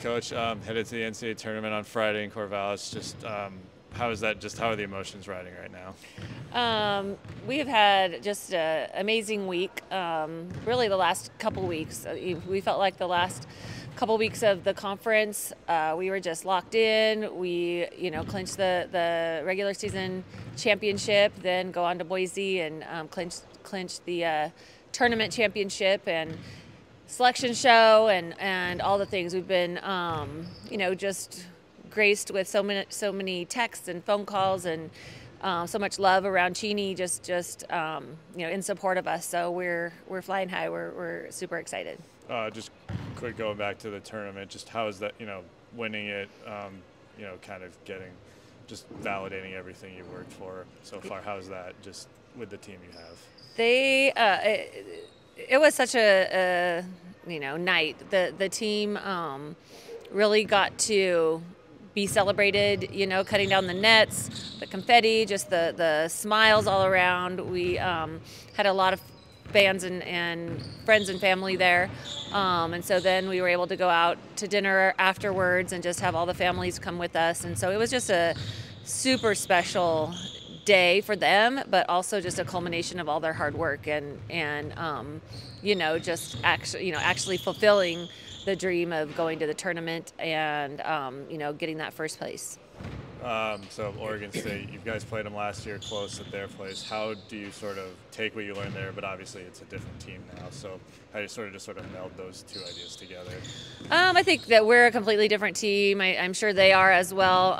Coach, headed to the NCAA Tournament on Friday in Corvallis. Just how is that? Just how are the emotions riding right now? We have had just an amazing week. Really, the last couple weeks, we felt like the last couple weeks of the conference, we were just locked in. We, clinched the regular season championship, then go on to Boise and clinch the tournament championship and selection show and all the things. We've been, just graced with so many texts and phone calls and so much love around Cheney, just in support of us. So we're flying high. We're super excited. Just quick going back to the tournament, just how is that, winning it, kind of just validating everything you've worked for so far. How's that just with the team you have? It was such a night. The team really got to be celebrated, cutting down the nets, the confetti, just the smiles all around. We had a lot of fans and friends and family there. And so then we were able to go out to dinner afterwards and just have all the families come with us. And so it was just a super special day for them, but also just a culmination of all their hard work and just actually fulfilling the dream of going to the tournament and getting that first place. So Oregon State, you guys played them last year close at their place. How do you sort of take what you learned there, but obviously it's a different team now, so how do you sort of meld those two ideas together? I think that we're a completely different team. I'm sure they are as well.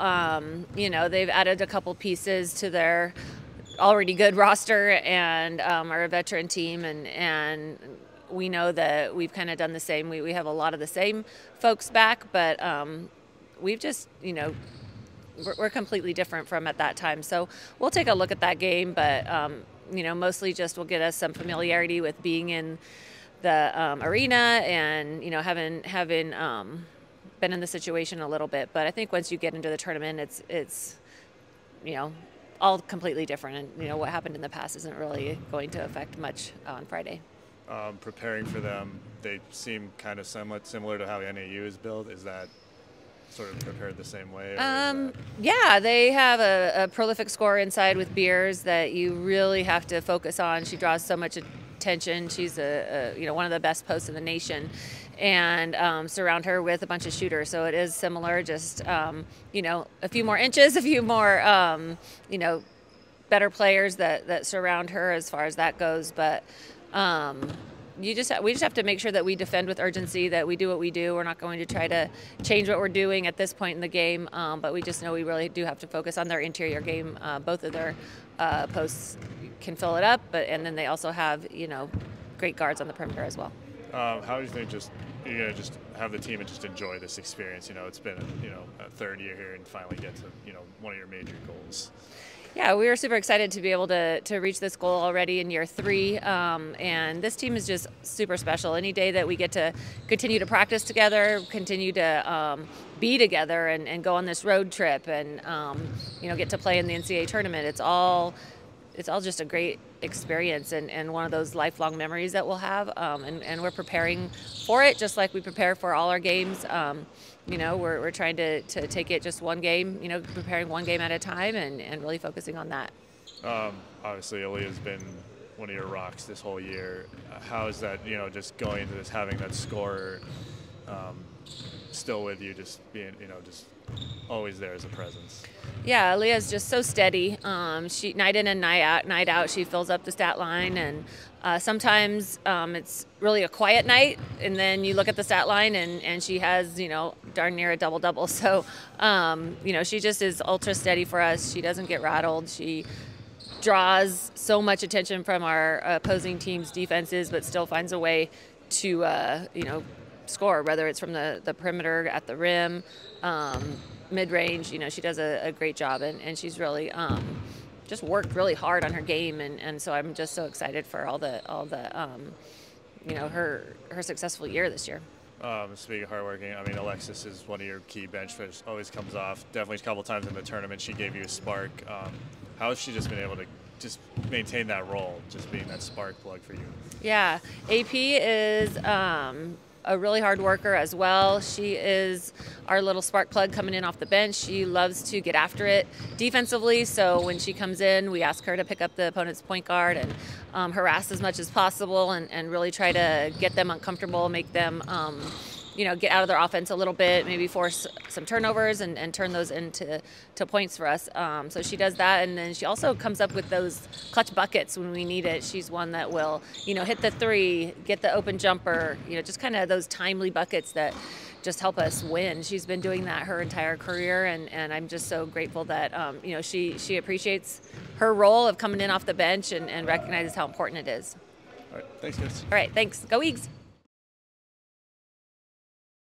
They've added a couple pieces to their already good roster and are a veteran team, and we know that we've kind of done the same. We have a lot of the same folks back, but we've just, we're completely different from at that time. So we'll take a look at that game, but, mostly just will get us some familiarity with being in the arena and, having been in the situation a little bit. But I think once you get into the tournament, it's all completely different. And, what happened in the past isn't really going to affect much on Friday. Preparing for them, they seem kind of somewhat similar to how NAU is built. Is that sort of prepared the same way? Yeah, they have a prolific scorer inside with Beers that you really have to focus on. She draws so much attention. She's one of the best posts in the nation, and surround her with a bunch of shooters. So it is similar, just a few more inches, a few more better players that surround her as far as that goes. But we just have to make sure that we defend with urgency, that we do what we do. We're not going to try to change what we're doing at this point in the game, but we just know we really do have to focus on their interior game. Both of their posts can fill it up, and then they also have great guards on the perimeter as well. How do you think just have the team and just enjoy this experience? It's been a third year here and finally get to one of your major goals. Yeah, we were super excited to be able to reach this goal already in year 3, and this team is just super special. Any day that we get to continue to practice together, continue to be together and go on this road trip and get to play in the NCAA tournament, it's all just a great experience and one of those lifelong memories that we'll have, and we're preparing for it just like we prepare for all our games. We're trying to take it just one game, preparing one game at a time and really focusing on that. Obviously, Aaliyah's been one of your rocks this whole year. How is that, just going into this, having that scorer still with you, just being, just always there as a presence? Yeah, Aaliyah's just so steady. She night in and night out, she fills up the stat line, and sometimes it's really a quiet night, and then you look at the stat line and she has, darn near a double-double. So, she just is ultra steady for us. She doesn't get rattled. She draws so much attention from our opposing team's defenses, but still finds a way to, score, whether it's from the perimeter, at the rim, mid-range. She does a great job, and she's really just worked really hard on her game, and so I'm just so excited for all the her successful year this year. Speaking of hardworking, Alexis is one of your key bench players. Always comes off. Definitely a couple times in the tournament, she gave you a spark. How has she just been able to just maintain that role, just being that spark plug for you? Yeah, AP is a really hard worker as well. She is our little spark plug coming in off the bench. She loves to get after it defensively, so when she comes in, we ask her to pick up the opponent's point guard and harass as much as possible and really try to get them uncomfortable, make them get out of their offense a little bit, maybe force some turnovers and turn those into points for us. So she does that, and then she also comes up with those clutch buckets when we need it. She's one that will, hit the three, get the open jumper, just kind of those timely buckets that just help us win. She's been doing that her entire career, and I'm just so grateful that, she appreciates her role of coming in off the bench and recognizes how important it is. All right, thanks, guys. All right, thanks. Go Eags.